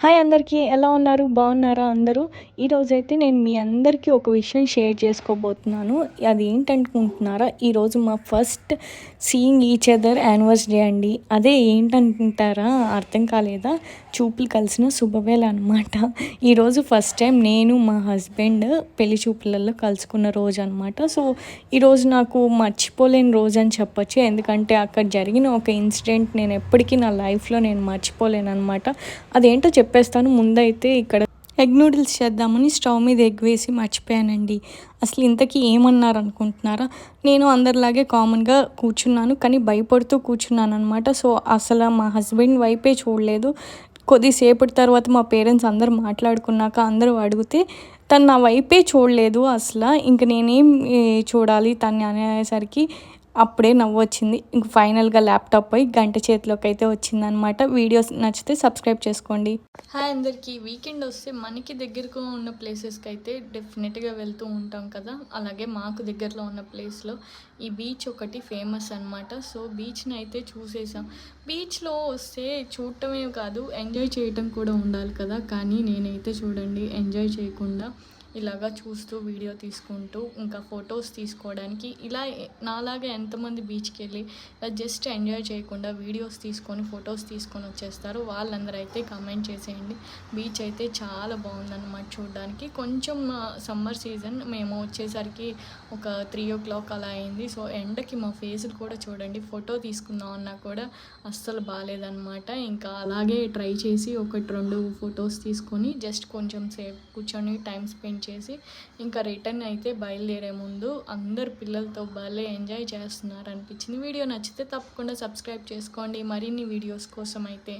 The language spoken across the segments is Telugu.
హాయ్ అందరికీ ఎలా ఉన్నారు? బాగున్నారా అందరూ? ఈరోజైతే నేను మీ అందరికీ ఒక విషయం షేర్ చేసుకోబోతున్నాను. అది ఏంటనుకుంటున్నారా? ఈరోజు మా first seeing each other anniversary అండి. అదే ఏంటనుకుంటారా? అర్థం కాలేదా? చూపులు కలిసిన శుభవేళ అనమాట. ఈరోజు ఫస్ట్ టైం నేను మా హస్బెండ్ పెళ్లి చూపులలో కలుసుకున్న రోజు అనమాట. సో ఈరోజు నాకు మర్చిపోలేని రోజు అని చెప్పొచ్చు. ఎందుకంటే అక్కడ జరిగిన ఒక ఇన్సిడెంట్ నేను ఎప్పటికీ నా లైఫ్లో నేను మర్చిపోలేను అనమాట. అదేంటో చెప్పేస్తాను. ముందైతే ఇక్కడ ఎగ్ నూడిల్స్ చేద్దామని స్టవ్ మీద ఎగ్ వేసి మర్చిపోయానండి. అసలు ఇంతకీ ఏమన్నారు అనుకుంటున్నారా? నేను అందరిలాగే కామన్గా కూర్చున్నాను, కానీ భయపడుతూ కూర్చున్నాను అనమాట. సో అసలు మా హస్బెండ్ వైపే చూడలేదు. కొద్దిసేపటి తర్వాత మా పేరెంట్స్ అందరు మాట్లాడుకున్నాక అందరూ అడిగితే తను నా వైపే చూడలేదు అసలు. ఇంక నేనేం చూడాలి తను అనేసరికి అప్పుడే నవ్వు వచ్చింది. ఇంక ఫైనల్గా ల్యాప్టాప్ పోయి గంట చేతిలోకి అయితే వచ్చిందనమాట. వీడియోస్ నచ్చితే సబ్స్క్రైబ్ చేసుకోండి. హాయ్ అందరికీ. వీకెండ్ వస్తే మనకి దగ్గరగా ఉన్న ప్లేసెస్కి అయితే డెఫినెట్గా వెళ్తూ ఉంటాం కదా. అలాగే మాకు దగ్గరలో ఉన్న ప్లేస్లో ఈ బీచ్ ఒకటి ఫేమస్ అనమాట. సో బీచ్ని అయితే చూసేసాం. బీచ్లో వస్తే చూడటమే కాదు ఎంజాయ్ చేయటం కూడా ఉండాలి కదా. కానీ నేనైతే చూడండి ఎంజాయ్ చేయకుండా ఇలాగా చూస్తూ వీడియో తీసుకుంటూ ఇంకా ఫొటోస్ తీసుకోవడానికి ఇలా నాలాగా ఎంతమంది బీచ్కి వెళ్ళి ఇలా జస్ట్ ఎంజాయ్ చేయకుండా వీడియోస్ తీసుకొని ఫొటోస్ తీసుకొని వచ్చేస్తారు వాళ్ళందరూ అయితే కామెంట్ చేసేయండి. బీచ్ అయితే చాలా బాగుందన్నమాట చూడడానికి. కొంచెం సమ్మర్ సీజన్ మేము వచ్చేసరికి ఒక 3 o'clock అలా అయింది. సో ఎండకి మా ఫేసులు కూడా చూడండి, ఫోటో తీసుకుందాం అన్నా కూడా అస్సలు బాగాలేదన్నమాట. ఇంకా అలాగే ట్రై చేసి 1-2 ఫొటోస్ తీసుకొని జస్ట్ కొంచెం సేపు కూర్చొని టైం స్పెండ్ చేసి ఇంకా రిటర్న్ అయితే బయలుదేరే ముందు అందరు పిల్లలతో భలే ఎంజాయ్ చేస్తున్నారు అనిపించింది. వీడియో నచ్చితే తప్పకుండా సబ్స్క్రైబ్ చేసుకోండి మరిన్ని వీడియోస్ కోసం అయితే.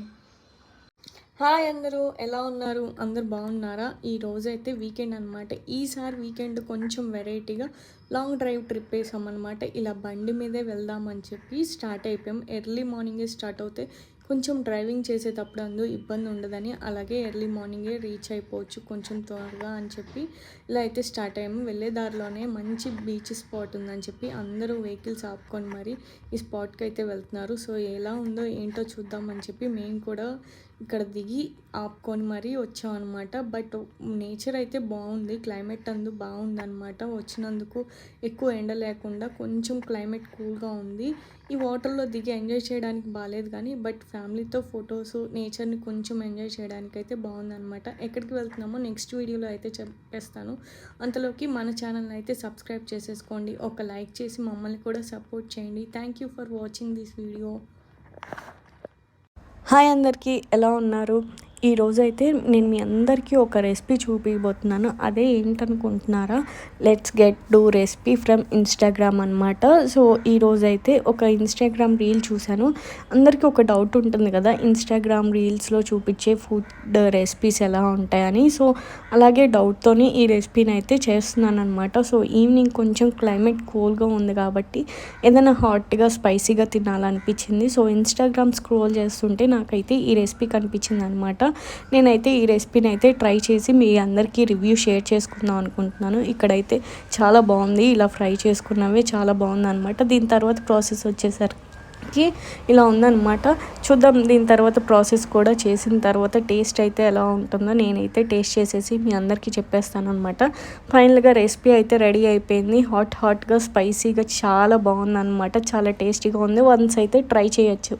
హాయ్ అందరూ, ఎలా ఉన్నారు? అందరు బాగున్నారా? ఈ రోజైతే వీకెండ్ అనమాట. ఈసారి వీకెండ్ కొంచెం వెరైటీగా లాంగ్ డ్రైవ్ ట్రిప్ వేసామన్నమాట. ఇలా బండి మీదే వెళ్దామని చెప్పి స్టార్ట్ అయిపోయాం. ఎర్లీ మార్నింగే స్టార్ట్ అవుతే కొంచెం డ్రైవింగ్ చేసేటప్పుడు ఇబ్బంది ఉండదని, అలాగే ఎర్లీ మార్నింగే రీచ్ అయిపోవచ్చు కొంచెం త్వరగా అని చెప్పి ఇలా అయితే స్టార్ట్ అయ్యాము. వెళ్ళే దారిలోనే మంచి బీచ్ స్పాట్ ఉందని చెప్పి అందరూ వెహికల్స్ ఆపుకొని మరి ఈ స్పాట్కి అయితే వెళ్తున్నారు. సో ఎలా ఉందో ఏంటో చూద్దామని చెప్పి మేము కూడా ఇక్కడ దిగి ఆపుకొని మరీ వచ్చామన్నమాట. బట్ నేచర్ అయితే బాగుంది, క్లైమేట్ బాగుందన్నమాట. వచ్చినందుకు ఎక్కువ ఎండ లేకుండా కొంచెం క్లైమేట్ కూల్గా ఉంది. ఈ వాటర్లో దిగి ఎంజాయ్ చేయడానికి బాగాలేదు కానీ బట్ ఫ్యామిలీతో ఫొటోస్ నేచర్ని కొంచెం ఎంజాయ్ చేయడానికి అయితే బాగుందన్నమాట. ఎక్కడికి వెళ్తున్నామో నెక్స్ట్ వీడియోలో అయితే చెప్పేస్తాను. అంతలోకి మన ఛానల్ని అయితే సబ్స్క్రైబ్ చేసేసుకోండి, ఒక లైక్ చేసి మమ్మల్ని కూడా సపోర్ట్ చేయండి. Thank you for watching this video. Hi అందరికీ, ఎలా ఉన్నారు? ఈరోజైతే నేను మీ అందరికీ ఒక రెసిపీ చూపించబోతున్నాను. అదే ఏంటనుకుంటున్నారా? Let's get to recipe from Instagram అనమాట. సో ఈరోజైతే ఒక ఇన్స్టాగ్రామ్ రీల్ చూశాను. అందరికీ ఒక డౌట్ ఉంటుంది కదా, ఇన్స్టాగ్రామ్ రీల్స్లో చూపించే ఫుడ్ రెసిపీస్ ఎలా ఉంటాయని. సో అలాగే డౌట్తోని ఈ రెసిపీని అయితే చేస్తున్నాను అనమాట. సో ఈవినింగ్ కొంచెం క్లైమేట్ కూల్గా ఉంది కాబట్టి ఏదైనా హాట్గా స్పైసీగా తినాలనిపించింది. సో ఇన్స్టాగ్రామ్ స్క్రోల్ చేస్తుంటే నాకైతే ఈ రెసిపీ కనిపించింది అనమాట. నేనైతే ఈ రెసిపీని అయితే ట్రై చేసి మీ అందరికీ రివ్యూ షేర్ చేసుకుందాం అనుకుంటున్నాను. ఇక్కడైతే చాలా బాగుంది, ఇలా ఫ్రై చేసుకున్నవే చాలా బాగుంది అనమాట. దీని తర్వాత ప్రాసెస్ వచ్చేసరికి ఇలా ఉందన్నమాట. చూద్దాం దీని తర్వాత ప్రాసెస్ కూడా చేసిన తర్వాత టేస్ట్ అయితే ఎలా ఉంటుందో నేనైతే టేస్ట్ చేసేసి మీ అందరికీ చెప్పేస్తాను అనమాట. ఫైనల్గా రెసిపీ అయితే రెడీ అయిపోయింది. హాట్గా స్పైసీగా చాలా బాగుందన్నమాట. చాలా టేస్టీగా ఉంది. వన్స్ అయితే ట్రై చేయొచ్చు.